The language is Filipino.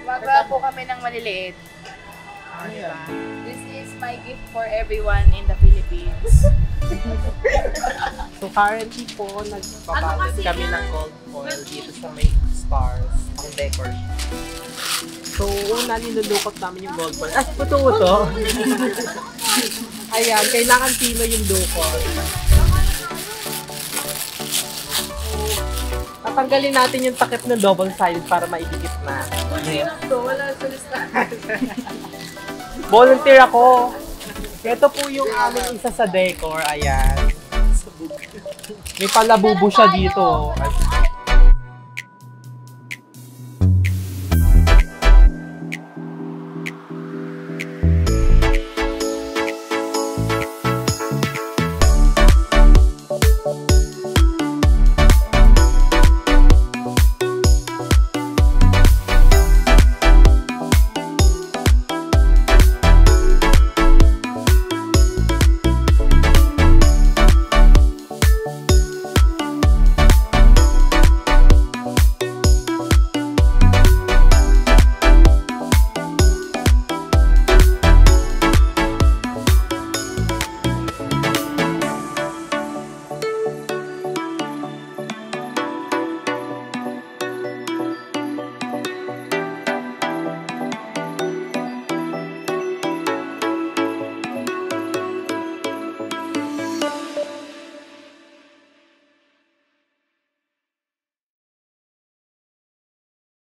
Magawa po kami ng maliliit. Diba? This is my gift for everyone in the Philippines. So currently po, nagpapalit kami ng gold foil dito sa may stars, pang decor. So una, nilulukot namin yung gold foil. Ah, puto-puto! Ayan, kailangan pino yung dukot. Tatanggalin natin yung takip ng double sided para maidikit na. Wala sa listahan. Volunteer ako. Ito po yung aming isa sa decor. Ayan. May palabubo siya dito.